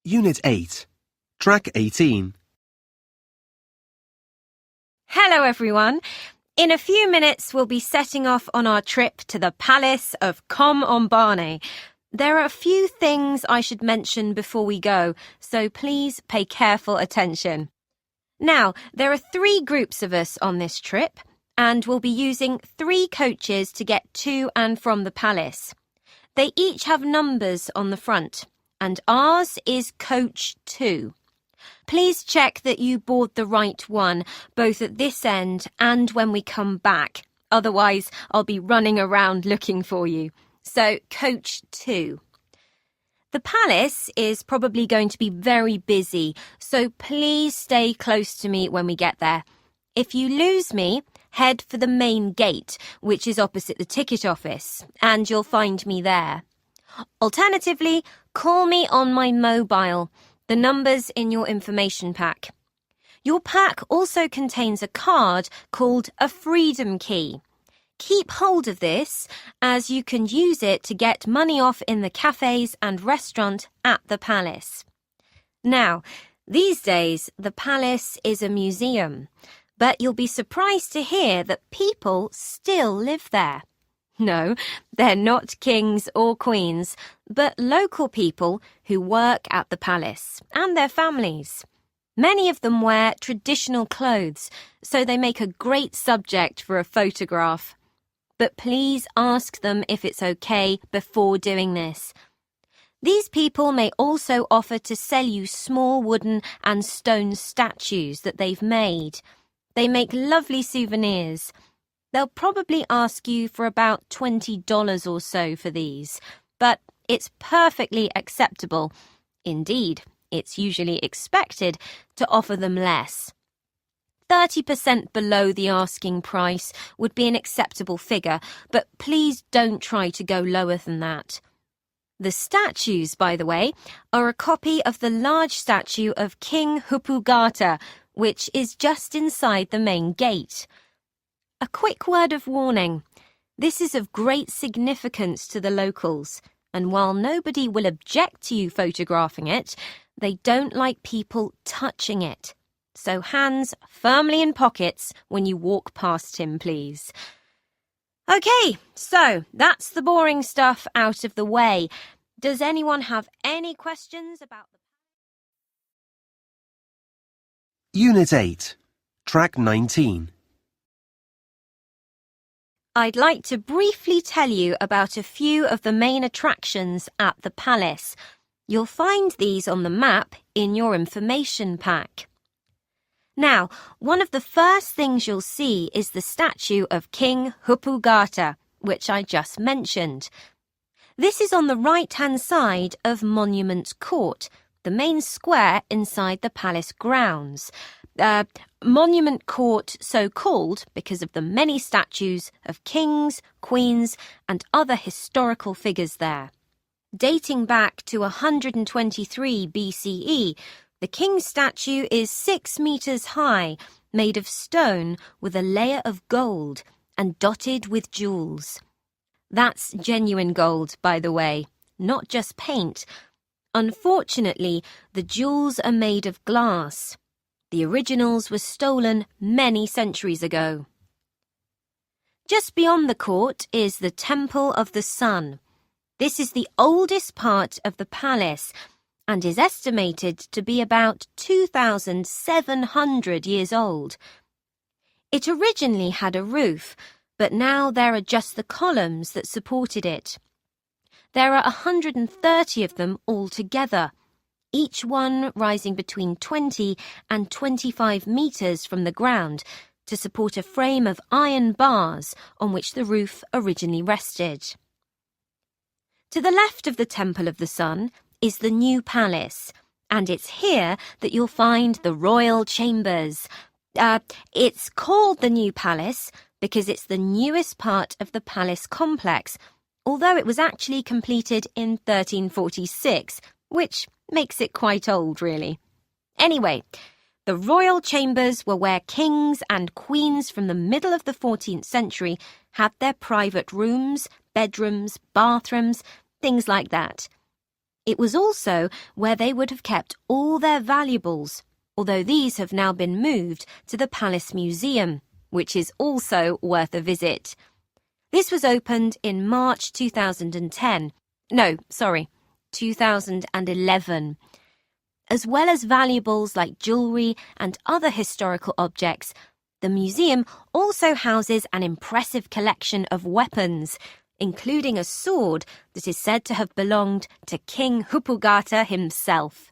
Unit 8, Track 18. Hello everyone. In a few minutes we'll be setting off on our trip to the Palace of Com-on-Barney. There are a few things I should mention before we go, so please pay careful attention. Now, there are 3 groups of us on this trip, and we'll be using 3 coaches to get to and from the palace. They each have numbers on the front, and ours is Coach 2. Please check that you board the right one, both at this end and when we come back. Otherwise, I'll be running around looking for you. So, Coach 2. The palace is probably going to be very busy, so please stay close to me when we get there. If you lose me, head for the main gate, which is opposite the ticket office, and you'll find me there. Alternatively, call me on my mobile. The number's in your information pack. Your pack also contains a card called a Freedom Key. Keep hold of this, as you can use it to get money off in the cafes and restaurant at the palace. Now, these days, the palace is a museum, but you'll be surprised to hear that people still live there. No, they're not kings or queens, but local people who work at the palace and their families. Many of them wear traditional clothes, so they make a great subject for a photograph. But please ask them if it's okay before doing this. These people may also offer to sell you small wooden and stone statues that they've made. They make lovely souvenirs. They'll probably ask you for about $20 or so for these, but it's perfectly acceptable. Indeed, it's usually expected to offer them less. 30% below the asking price would be an acceptable figure, but please don't try to go lower than that. The statues, by the way, are a copy of the large statue of King Hupugata, which is just inside the main gate. A quick word of warning. This is of great significance to the locals, and while nobody will object to you photographing it, they don't like people touching it. So hands firmly in pockets when you walk past him, please. Okay, so that's the boring stuff out of the way. Does anyone have any questions about the... Unit 8, Track 19. I'd like to briefly tell you about a few of the main attractions at the palace. You'll find these on the map in your information pack. Now, one of the first things you'll see is the statue of King Hupugata, which I just mentioned. This is on the right-hand side of Monument Court, the main square inside the palace grounds. Monument Court so called because of the many statues of kings, queens, and other historical figures there. Dating back to 123 BCE, the king's statue is 6 meters high, made of stone with a layer of gold and dotted with jewels. That's genuine gold, by the way, not just paint. Unfortunately, the jewels are made of glass. The originals were stolen many centuries ago. Just beyond the court is the Temple of the Sun. This is the oldest part of the palace and is estimated to be about 2,700 years old. It originally had a roof, but now there are just the columns that supported it. There are 130 of them altogether, each one rising between 20 and 25 meters from the ground to support a frame of iron bars on which the roof originally rested. To the left of the Temple of the Sun is the new palace, and it's here that you'll find the royal chambers. It's called the new palace because it's the newest part of the palace complex, although it was actually completed in 1346, which makes it quite old, really. Anyway, the royal chambers were where kings and queens from the middle of the 14th century had their private rooms, bedrooms, bathrooms, things like that. It was also where they would have kept all their valuables, although these have now been moved to the Palace Museum, which is also worth a visit. This was opened in March 2010. No, sorry, 2011. As well as valuables like jewellery and other historical objects, the museum also houses an impressive collection of weapons, including a sword that is said to have belonged to King Hupugata himself.